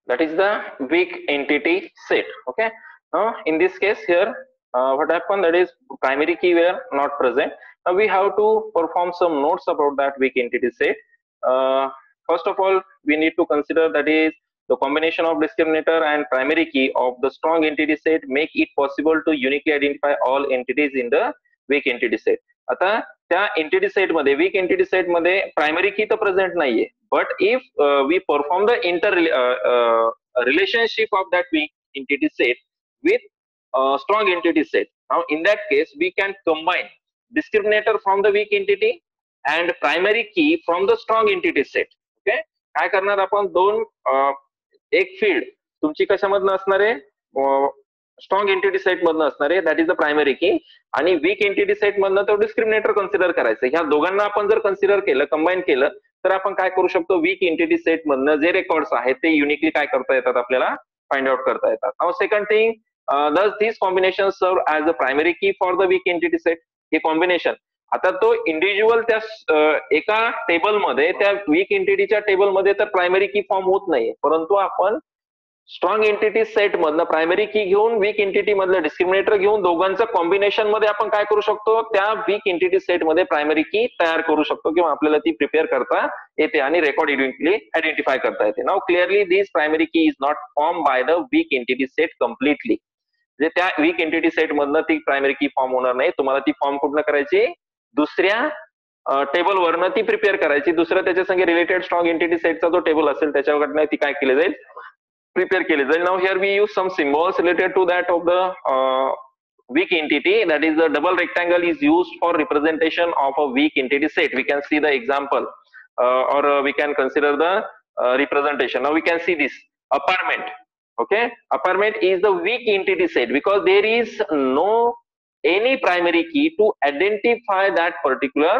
That is the weak entity set. Okay. Now in this case here, what happened, that is primary key were not present. Now we have to perform some notes about that weak entity set. First of all, we need to consider, that is, the combination of discriminator and primary key of the strong entity set make it possible to uniquely identify all entities in the weak entity set. आता त्या entity set मध्ये, weak entity set मध्ये primary key तर present नाहीये, but if we perform the inter relationship of that weak entity set with strong entity set, now in that case we can combine discriminator from the weak entity and primary key from the strong entity set. Okay, काय करणार आपण, दोन एक field तुमची कशामधनं असणार आहे, strong entity set मधनं असणार आहे, दॅट इज द प्रायमरी की, आणि वीक एंटिटी सेट मधनं तो डिस्क्रिमिनेटर कन्सिडर करायचं. ह्या दोघांना आपण जर कन्सिडर केलं, कंबाईन केलं, तर आपण काय करू शकतो, वीक एंटिटी सेट मधनं जे रेकॉर्ड्स आहेत ते युनिकली काय करता येतात, आपल्याला फाइंड आउट करता येतात. Now second thing, this this combination serve as a primary key for the weak entity set. हे कॉम्बिनेशन, आता तो इंडिव्हिज्युअल त्या एका टेबलमध्ये, त्या वीक एंटिटीच्या टेबलमध्ये तर प्रायमरी की फॉर्म होत नाहीये, परंतु आपण स्ट्रॉंग एंटिटी सेट मधनं प्रायमरी की घेऊन वीक एंटिटी मधलं डिस्क्रिमिनेटर घेऊन दोघांचं कॉम्बिनेशन मध्ये आपण काय करू शकतो, त्या वीक एंटिटी सेट मध्ये प्रायमरी की तयार करू शकतो, किंवा आपल्याला ती प्रिपेअर करता येते आणि रेकॉर्ड युनिकली आयडेंटिफाय करता येते. Now clearly this primary key is not form by the weak entity set completely. म्हणजे त्या वीक एंटिटी सेट मधनं ती प्रायमरी की फॉर्म होणार नाही. तुम्हाला ती फॉर्म कुठनं करायची, दुसऱ्या टेबल वरनं ती प्रिपेअर करायची. दुसऱ्या त्याच्या संगे रिलेटेड स्ट्रॉंग एंटिटी सेटचा जो टेबल असेल त्याच्याकडनं ती काय केली जाईल, prepare केले जाईल. Now here we use some symbols related to that of the weak entity, that is the double rectangle is used for representation of a weak entity set. We can see the example or we can consider the representation. Now we can see this apartment. Okay, apartment is the weak entity set because there is no any primary key to identify that particular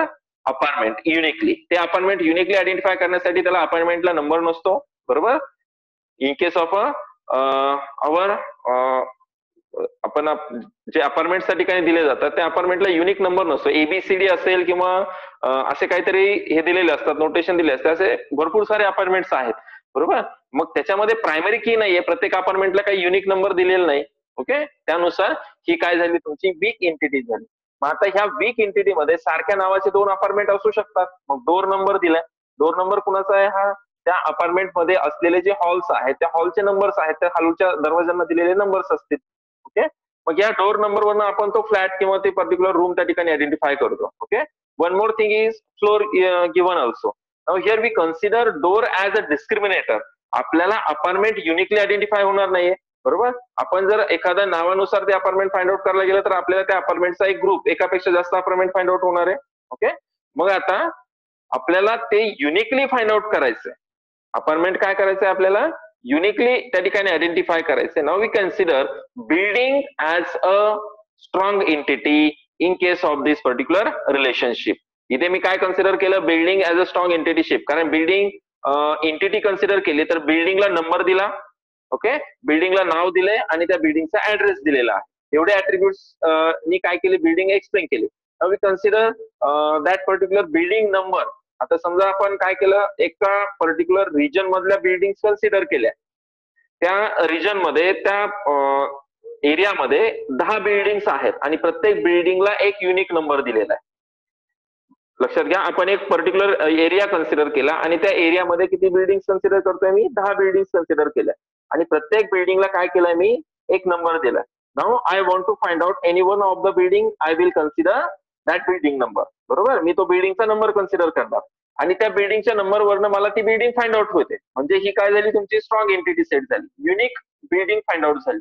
apartment uniquely. ते apartment uniquely identify करण्यासाठी त्याला apartment ला number नसतो, बरोबर. In case of आवर आपण जे apartment साठी काही दिले जातात त्या अपार्टमेंटला युनिक नंबर नसतो, एबीसीडी असेल किंवा असे काहीतरी हे दिलेले असतात, नोटेशन दिले असते, असे भरपूर सारे अपार्टमेंट्स आहेत, बरोबर. मग त्याच्यामध्ये प्रायमरी की नाहीये, प्रत्येक अपार्टमेंटला काही युनिक नंबर दिलेला नाही. ओके, त्यानुसार ही काय झाली, तुमची वीक एंटिटी झाली. मग आता ह्या वीक एंटिटी मध्ये सारख्या नावाचे दोन अपार्टमेंट असू शकतात, मग डोर नंबर दिलाय, डोर नंबर कुणाचा आहे, हा त्या अपार्टमेंट मध्ये असलेले जे हॉल्स आहेत त्या हॉलचे नंबर्स आहेत, त्या खालच्या दरवाज्यांना दिलेले नंबर्स असतील. ओके, मग या डोर नंबर वरनं आपण तो फ्लॅट किंवा ते पर्टिक्युलर रूम त्या ठिकाणी आयडेंटिफाय करतो. Okay, one more thing is floor given also. Now here we consider door as a discriminator. आपल्याला अपार्टमेंट युनिकली आयडेंटिफाय होणार नाहीये, बरोबर. आपण जर एखाद्या नावानुसार ते अपार्टमेंट फाइंड आउट करायला गेलं तर आपल्याला त्या अपार्टमेंटचा एक ग्रुप, एकापेक्षा जास्त अपार्टमेंट फाइंड आउट होणार आहे. ओके, मग आता आपल्याला ते युनिकली फाइंड आउट करायचंय. अपार्टमेंट काय करायचंय, आपल्याला युनिकली त्या ठिकाणी आयडेंटिफाय करायचंय. Now we consider building as a strong entity in case of this particular relationship. इथे मी काय कन्सिडर केलं, building as a strong entity set, कारण बिल्डिंग एंटिटी कन्सिडर केली तर बिल्डिंगला नंबर दिला. ओके, बिल्डिंगला नाव दिलंय आणि त्या बिल्डिंगचा ऍड्रेस दिलेला आहे. एवढे ऍट्रिब्यूट्स मी काय केले, बिल्डिंग एक्सप्लेन केली. Now we consider that particular building number. आता समजा आपण काय केलं, एका पर्टिक्युलर रिजन मधल्या बिल्डिंग कन्सिडर केल्या, त्या रिजन मध्ये, त्या एरियामध्ये 10 बिल्डिंग्स आहेत आणि प्रत्येक बिल्डिंगला एक युनिक नंबर दिलेला आहे. लक्षात घ्या, आपण एक पर्टिक्युलर एरिया कन्सिडर केला आणि त्या एरियामध्ये किती बिल्डिंग कन्सिडर करतोय मी, 10 बिल्डिंग कन्सिडर केल्या आणि प्रत्येक बिल्डिंगला काय केलंय मी, एक नंबर दिलाय. Now I want to find out any one of the building, I will consider that building number, बरोबर. मी तो बिल्डिंगचा नंबर कन्सिडर करणार आणि त्या बिल्डिंगच्या नंबर वरनं मला ती बिल्डिंग फाइंड आउट होते. म्हणजे ही काय झाली, तुमची स्ट्रॉंग एंटिटी सेट झाली, युनिक बिल्डिंग फाइंड आउट झाली.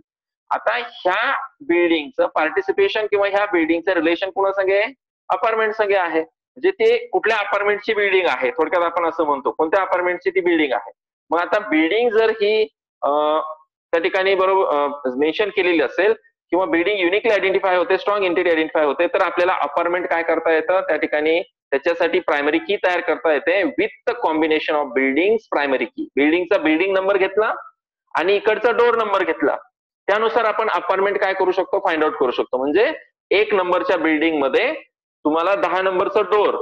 आता ह्या बिल्डिंगचं पार्टिसिपेशन किंवा ह्या बिल्डिंगचं रिलेशन कुणा संगे, अपार्टमेंट संगे आहे. म्हणजे ते कुठल्या अपार्टमेंटची बिल्डिंग आहे, थोडक्यात आपण असं म्हणतो, कोणत्या अपार्टमेंटची ती बिल्डिंग आहे. मग आता बिल्डिंग जर ही त्या ठिकाणी बरोबर मेन्शन केलेली असेल किंवा बिल्डिंग युनिकली आयडेंटिफाय होते, स्ट्रॉंग एंटिटी आयडेंटिफाय होते, तर आपल्याला अपार्टमेंट काय करता येतं, त्या ठिकाणी त्याच्यासाठी प्रायमरी की तयार करता येते with the combination of building primary की. बिल्डिंगचा बिल्डिंग नंबर घेतला आणि इकडचा डोर नंबर घेतला, त्यानुसार आपण अपार्टमेंट काय करू शकतो, फाइंड आउट करू शकतो. म्हणजे एक नंबरच्या बिल्डिंग मध्ये तुम्हाला 10 नंबरचं डोर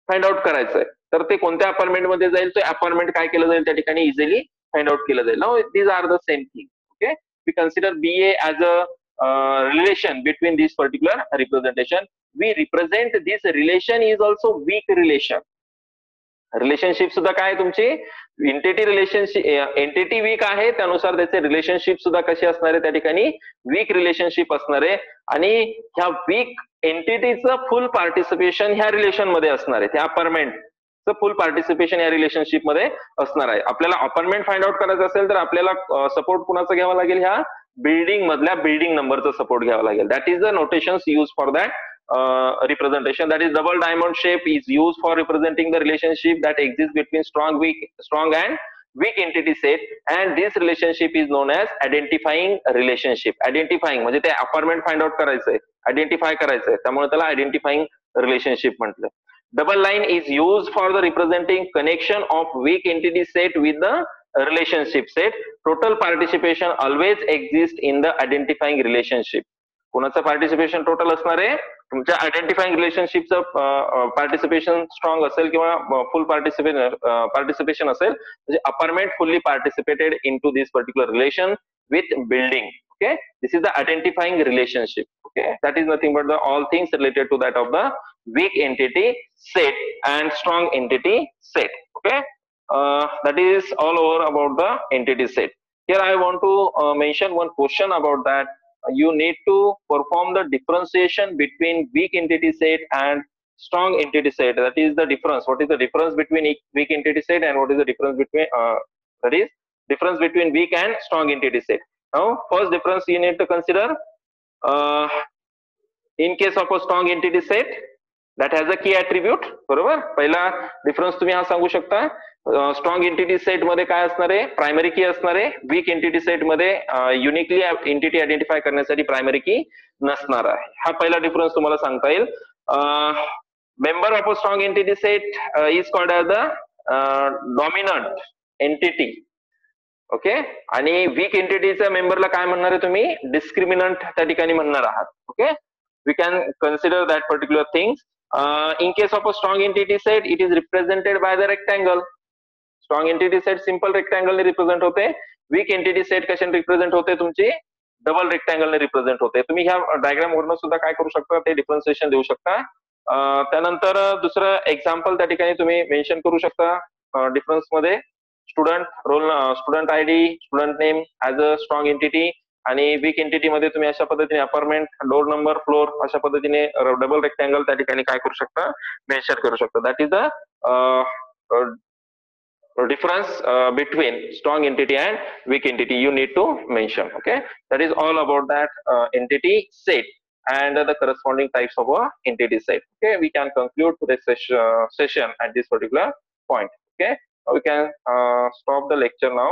फाइंड आउट करायचंय, तर ते कोणत्या अपार्टमेंट मध्ये जाईल, तो अपार्टमेंट काय केलं जाईल त्या ठिकाणी इझिली find out केलं जाईल. Now these are the same thing. Okay, we consider BA as a relation between this particular representation. We represent this relation is also weak relation. Relationship सुद्धा काय तुमची एंटिटी रिलेशनशिप, एंटिटी वीक आहे त्यानुसार त्याचे relationship सुद्धा कशी असणार आहे त्या ठिकाणी वीक रिलेशनशिप असणार आहे. आणि ह्या वीक एंटिटीचं फुल पार्टिसिपेशन ह्या रिलेशन मध्ये असणार आहे. त्या अपार्टमेंटचं फुल पार्टिसिपेशन या रिलेशनशिप मध्ये असणार आहे. आपल्याला अपार्टमेंट फाइंड आउट करायचं असेल तर आपल्याला सपोर्ट कुणाचा घ्यावा लागेल, ह्या बिल्डिंग मधल्या बिल्डिंग नंबरचा सपोर्ट घ्यावा लागेल. That is the notations use for that representation. That is double diamond shape is used for representing the relationship that exists between strong and weak entity set, and this relationship is known as identifying relationship. Identifying म्हणजे ते apartment find out करायचंय, identify करायचंय, त्यामुळे त्याला identifying relationship म्हटलं. Double line is used for the representing connection of weak entity set with the relationship set. Total participation always exists in the identifying relationship. कोणाचं participation total असणार आहे, तुमच्या identifying रिलेशनशिपचं participation strong असेल किंवा फुल participation असेल म्हणजे apartment fully participated into this particular relation with building. Okay, this is the identifying relationship. Okay, that is nothing but the all things related to that of the weak entity set and strong entity set. Okay, that is all over about the entity set. Here I want to mention one question about that. You need to perform the differentiation between weak entity set and strong entity set. That is the difference. What is the difference between weak entity set and what is the difference between difference between weak and strong entity set. Now first difference you need to consider, in case of a strong entity set that has a key attribute. बरोबर, पहिला difference तुम्ही हा सांगू शकता. Strong entity set मध्ये काय असणार आहे, प्रायमरी की असणार आहे. वीक एंटिटी सेट मध्ये युनिकली एंटिटी आयडेंटिफाय करण्यासाठी प्रायमरी की नसणार आहे. हा पहिला डिफरन्स तुम्हाला सांगता येईल. Member of a strong entity set is called as the dominant entity. Okay, आणि वीक एंटिटीच्या मेंबरला काय म्हणणार आहे तुम्ही, डिस्क्रिमिनंट त्या ठिकाणी म्हणणार आहात. Okay, we can consider that particular things. In case of a strong entity set, it is represented by the rectangle. Strong entity set simple rectangle ने रिप्रेझेंट होते. वीक एंटिटी सेट कशाने रिप्रेझेंट होते, तुमची double rectangle ने represent होते. तुम्ही ह्या diagram वरून सुद्धा काय करू शकता, ते डिफरन्सिएशन देऊ शकता. त्यानंतर दुसरं एक्झाम्पल त्या ठिकाणी तुम्ही मेन्शन करू शकता डिफरन्स मध्ये. Student roll, student ID, student name as a strong entity, आणि वीक एंटिटी मध्ये तुम्ही अशा पद्धतीने अपार्टमेंट, डोर नंबर, फ्लोर अशा पद्धतीने डबल रेक्टँगल त्या ठिकाणी काय करू शकता, मेन्शन करू शकता. That is the difference between strong entity and weak entity you need to mention. Okay, that is all about that entity set and the corresponding types of a entity set. Okay, we can conclude today's session at this particular point. Okay, we can stop the lecture now.